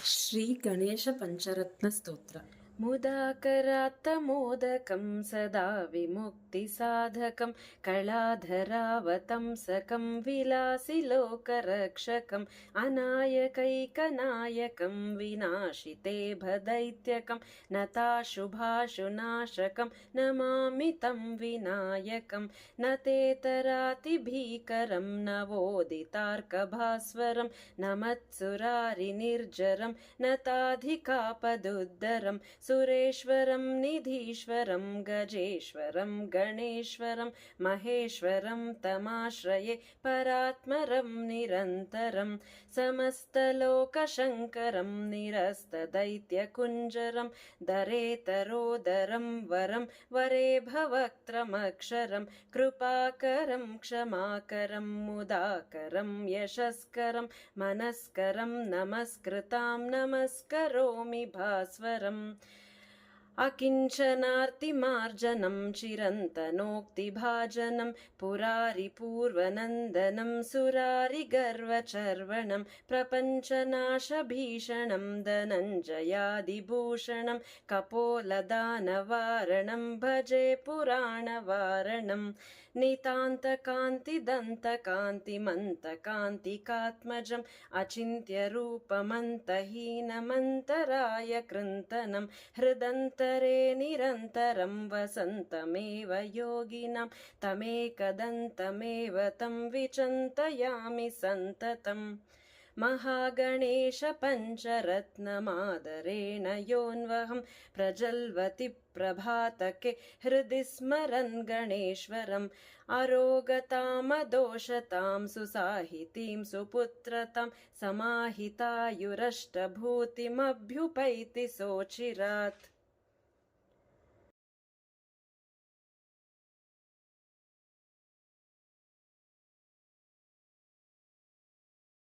श्री गणेश पंचरत्न स्तोत्र। मुदाकरात्तमोदकं सदा विमुक्तिसाधकं कलाधरावतंसकं विलासिलोकरक्षकम् अनायकैकनायकं विनाशिते भदैत्यकं नताशुभाशुनाशकं नमामि तं विनायकं न तेतरातिभीकरं नवोदितार्कभास्वरं नमत्सुरारिनिर्जरं नताधिकापदुद्धरं सुरेश्वरं निधीश्वरं गजेश्वरं गणेश्वरं महेश्वरं तमाश्रये परात्मरं निरन्तरं समस्तलोकशङ्करं निरस्तदैत्यकुञ्जरं दरेतरोदरं वरं वरेभवक्त्रमक्षरं कृपाकरं क्षमाकरं मुदाकरं यशस्करं मनस्करं नमस्कृतां नमस्करोमि भास्वरम् अकिञ्चनार्तिमार्जनं चिरन्तनोक्तिभाजनं पुरारिपूर्वनन्दनं सुरारिगर्वचर्वणं प्रपञ्चनाशभीषणं धनञ्जयादिभूषणं कपोलदानवारणं भजे पुराणवारणं नितान्तकान्तिदन्तकान्तिमन्तकान्तिकात्मजम् अचिन्त्यरूपमन्तहीनमन्तराय कृन्तनं हृदन्तरे निरन्तरं वसन्तमेव योगिनां तमेकदन्तमेव तं विचिन्तयामि सन्ततम् महागणेश पञ्चरत्नमादरेण योऽन्वहं प्रज्वलति प्रभातके हृदि स्मरन् गणेश्वरम् अरोगतामदोषतां सुसाहितीं सुपुत्रतां समाहितायुरष्टभूतिमभ्युपैति सोचिरात्।